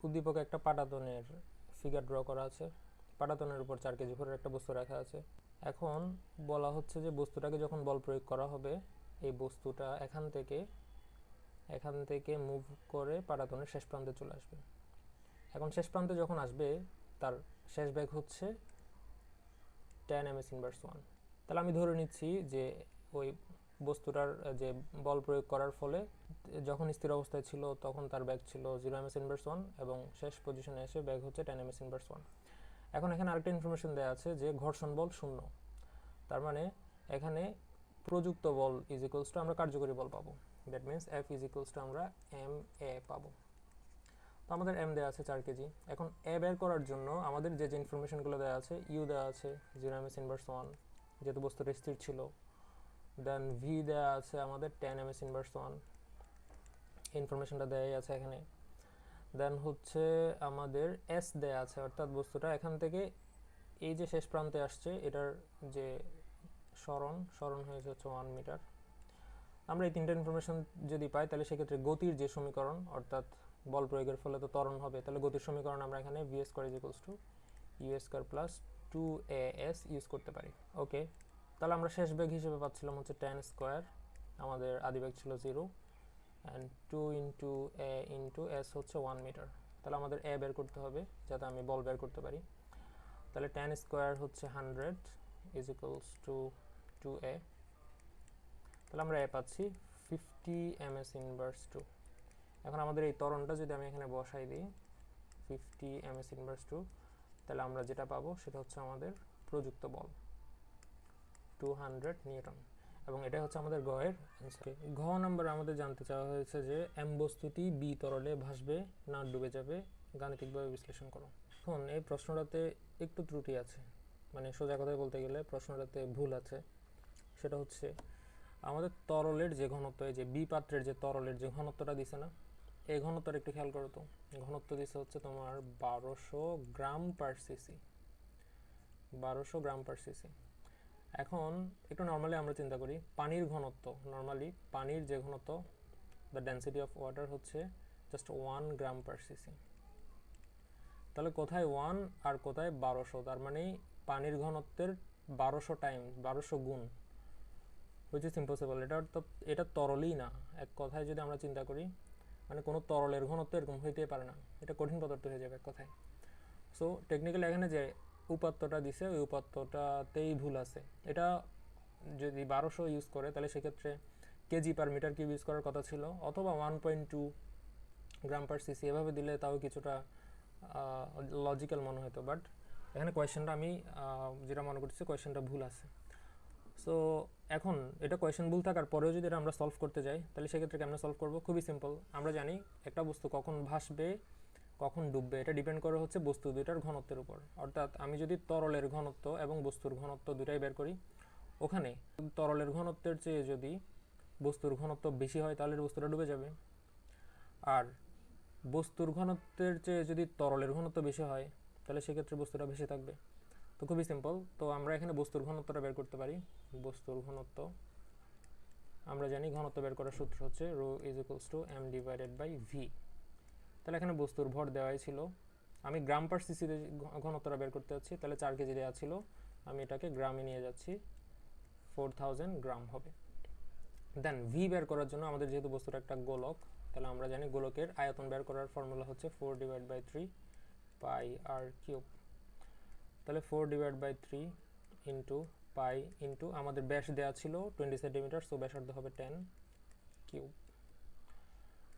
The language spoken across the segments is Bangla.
উদ্দীপকে একটা পাটাতনের ফিগার ড্র করা আছে। পাটাতনের উপর 4 কেজি ভরের একটা বস্তু রাখা আছে। এখন বলা হচ্ছে যে বস্তুটাকে যখন বল প্রয়োগ করা হবে, এই বস্তুটা এখান থেকে মুভ করে পাটাতনের শেষ প্রান্তে চলে আসবে। এখন শেষ প্রান্তে যখন আসবে, তার শেষ বেগ হচ্ছে 10 ms ইনভার্স 1। তাহলে আমি ধরে নিচ্ছি যে ওই বস্তুটার যে বল প্রয়োগ করার ফলে যখন স্থির অবস্থায় ছিল তখন তার ব্যাগ ছিল 0 ms ইনভার্স 1 এবং শেষ পজিশনে এসে ব্যাগ হচ্ছে 10 ms ইনভার্স 1। এখন এখানে আরেকটা ইনফরমেশন দেওয়া আছে যে ঘর্ষণ বল 0। তার মানে এখানে প্রযুক্ত বল ইজ ইকুয়ালস টু আমরা কার্যকরী বল পাবো। That means F is equals two আমরা এম এ পাবো। তো আমাদের এম দেওয়া আছে 4 কেজি। এখন এ বের করার জন্য আমাদের যে ইনফরমেশনগুলো দেওয়া আছে, ইউ দেওয়া আছে 0 ms ইনভার্স 1 যেহেতু বস্তুটা স্থির ছিল। দেন ভি দেওয়া আছে আমাদের 10 ms ইনভার্স 1, ইনফরমেশনটা দেওয়াই আছে এখানে। দেন হচ্ছে আমাদের এস দেওয়া আছে, অর্থাৎ বস্তুটা এখান থেকে এই যে শেষ প্রান্তে আসছে এটার যে সরণ হয়েছে হচ্ছে 1 মিটার। আমরা এই তিনটা ইনফরমেশন যদি পাই তাহলে সেক্ষেত্রে গতির যে সমীকরণ, অর্থাৎ বল প্রয়োগের ফলে তো ত্বরণ হবে, তাহলে গতির সমীকরণ আমরা এখানে v square is equals to u square plus 2as use করতে পারি। ওকে, তাহলে আমরা শেষ বেগ হিসেবে পাচ্ছিলাম হচ্ছে 10 স্কয়ার, আমাদের আদি বেগ ছিল 0, and 2 into A into S হচ্ছে 1 মিটার। তাহলে আমাদের এ বের করতে হবে যাতে আমি বল বের করতে পারি। তাহলে 10 স্কয়ার হচ্ছে 100 ইজ ইকুয়ালস টু 2a। তাহলে আমরা এ পাচ্ছি 50 ms ইনভার্স 2। এখন আমাদের এই ত্বরণটা যদি আমি এখানে বসাই দিই 50 ms ইনভার্স 2, তাহলে আমরা যেটা পাবো সেটা হচ্ছে আমাদের প্রযুক্ত বল 200 নিউটন, এবং এটাই হচ্ছে আমাদের গ এর অ্যান্সার। ঘ নম্বরে আমাদের জানতে চাওয়া হয়েছে যে এম বস্তুটি বি তরলে ভাসবে না ডুবে যাবে, গাণিতিকভাবে বিশ্লেষণ করো। এখন এই প্রশ্নটাতে একটু ত্রুটি আছে, মানে সোজা কথায় বলতে গেলে প্রশ্নটাতে ভুল আছে। সেটা হচ্ছে আমাদের তরলের যে ঘনত্ব, এই যে বি পাত্রের যে তরলের যে ঘনত্বটা দিছে না, এই ঘনত্বটা একটু খেয়াল করো তো। ঘনত্ব দিছে হচ্ছে তোমার 1200 গ্রাম পার সিসি, 1200 গ্রাম পার সিসি। এখন একটু নর্মালি আমরা চিন্তা করি পানির ঘনত্ব, নর্মালি পানির যে ঘনত্ব, দ্য ডেন্সিটি অফ ওয়াটার হচ্ছে জাস্ট 1 গ্রাম পার সিসি। তাহলে কোথায় 1 আর কোথায় 1200, তার মানে পানির ঘনত্বের 1200 টাইম, 1200 গুণ, হুইচ ইজ ইম্পসিবল। এটা তরলই না, এক কথায় যদি আমরা চিন্তা করি, মানে কোনো তরলের ঘনত্ব এরকম হইতেই পারে না, এটা কঠিন পদার্থ হয়ে যাবে এক কথায়। সো টেকনিক্যালি এখানে যে উপাত্তটা দিছে ওই উপাত্তটাতেই ভুল আছে। এটা যদি 1200 ইউজ করে তাহলে সেক্ষেত্রে kg per metre cube use করার কথা ছিল, অথবা 1.2 গ্রাম পার সিসি এভাবে দিলে তাও কিছুটা লজিক্যাল মনে হতো। বাট এখানে কোয়েশ্চেনটা আমি যেটা মনে করছি কোয়েশ্চেনটা ভুল আছে। সো এখন এটা কোয়েশ্চেন ভুল থাকার পরেও যদি এটা আমরা সলভ করতে যাই তাহলে সেক্ষেত্রে কেমন সলভ করবো? খুবই সিম্পল। আমরা জানি একটা বস্তু কখন ভাসবে কখন ডুববে এটা ডিপেন্ড করে হচ্ছে বস্তু দুইটার ঘনত্বের উপর। অর্থাৎ আমি যদি তরলের ঘনত্ব এবং বস্তুর ঘনত্ব দুটাই বের করি, ওখানে তরলের ঘনত্বের চেয়ে যদি বস্তুর ঘনত্ব বেশি হয় তাহলে বস্তুটা ডুবে যাবে, আর বস্তুর ঘনত্বের চেয়ে যদি তরলের ঘনত্ব বেশি হয় তাহলে সেক্ষেত্রে বস্তুটা বেশি থাকবে। তো খুবই সিম্পল। তো আমরা এখানে বস্তুর ঘনত্বটা বের করতে পারি। বস্তুর ঘনত্ব আমরা জানি, ঘনত্ব বের করার সূত্র হচ্ছে rho is equals to m divided by v. তাহলে এখানে বস্তুর ভর দেওয়াই ছিল, আমি গ্রাম পার সিসিতে ঘনত্বটা বের করতে যাচ্ছি, তাহলে 4 কেজি দেওয়া ছিল, আমি এটাকে গ্রামে নিয়ে যাচ্ছি, 4000 গ্রাম হবে। দেন ভি বের করার জন্য আমাদের যেহেতু বস্তুটা একটা গোলক, তাহলে আমরা জানি গোলকের আয়তন বের করার ফর্মুলা হচ্ছে 4 divide by 3 pi r cube. তাহলে 4 divide by 3 into pi into আমাদের ব্যাস দেওয়া ছিল 20 সেন্টিমিটার, সো ব্যাসার্ধ হবে 10 কিউব।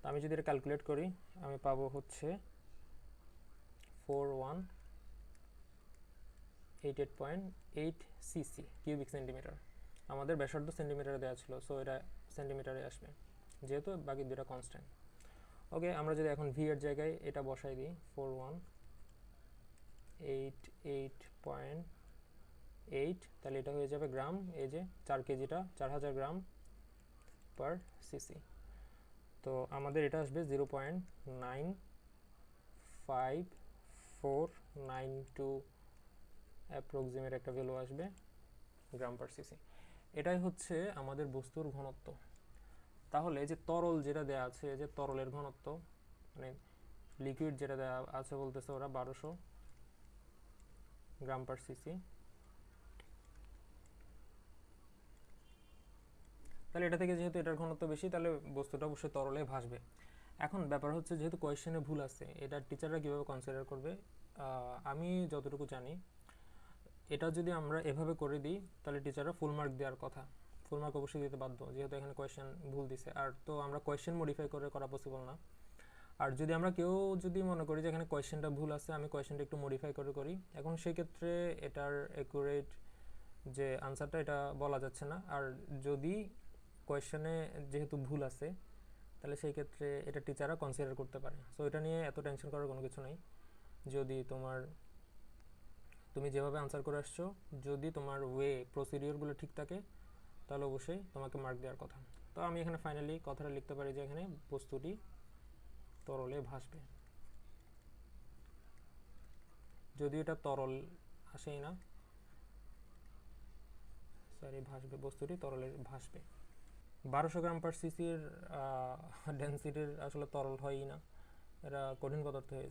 তো আমি যদি এটা ক্যালকুলেট করি আমি পাবো হচ্ছে 4188.8 সিসি কিউবিক সেন্টিমিটার। আমাদের ব্যাসার্ধ সেন্টিমিটারে দেওয়া ছিল, সো এটা সেন্টিমিটারে আসবে যেহেতু বাকি দুটা কনস্ট্যান্ট। ওকে, আমরা যদি এখন ভি এর জায়গায় এটা বসাই দিই 4188.8, তাহলে এটা হয়ে যাবে গ্রাম। এই যে 4 কেজিটা 4000 গ্রাম পার সিসি। তো আমাদের এটা আসবে 0.95492 অ্যাপ্রক্সিমেট একটা ভ্যালু আসবে গ্রাম পার সিসি। এটাই হচ্ছে আমাদের বস্তুর ঘনত্ব। তাহলে যে তরল যেটা দেওয়া আছে, যে তরলের ঘনত্ব, মানে লিকুইড যেটা দেওয়া আছে বলতেছে ওরা 1200 গ্রাম পার সিসি। তাহলে এটা থেকে যেহেতু এটার ঘনত্ব বেশি, তাহলে বস্তুটা অবশ্যই তরলে ভাসবে। এখন ব্যাপার হচ্ছে যেহেতু কোয়েশ্চেনে ভুল আছে, এটা টিচাররা কীভাবে কনসিডার করবে? আমি যতটুকু জানি, এটা যদি আমরা এভাবে করে দিই তাহলে টিচাররা ফুল মার্ক দেওয়ার কথা, ফুল মার্ক অবশ্যই দিতে বাধ্য, যেহেতু এখানে কোয়েশ্চেন ভুল দিছে। আর তো আমরা কোয়েশ্চেন মডিফাই করে করা পসিবল না। আর যদি আমরা কেউ যদি মনে করি যে এখানে কোয়েশ্চেনটা ভুল আছে, আমি কোয়েশ্চেনটা একটু মডিফাই করে করি, এখন সেই ক্ষেত্রে এটার অ্যাকুরেট যে আনসারটা এটা বলা যাচ্ছে না। আর যদি কোয়েশ্চেনে যেহেতু ভুল আছে, তাহলে সেই ক্ষেত্রে এটা টিচাররা কনসিডার করতে পারে। সো এটা নিয়ে এত টেনশন করার কোনো কিছু নেই। যদি তুমি যেভাবে আনসার করে আসছো, যদি তোমার প্রসিডিওরগুলো ঠিক থাকে, তাহলে অবশ্যই তোমাকে মার্ক দেওয়ার কথা। তো আমি এখানে ফাইনালি কথাটা লিখতে পারি যে এখানে বস্তুটি তরলে ভাসবে। যদি এটা তরল আসেই না, ভাসবে, বস্তুটি তরলে ভাসবে। 1200 গ্রাম পার সিসির ডেন্সিটির আসলে তরল হয়ই না, এটা কঠিন পদার্থ হয়ে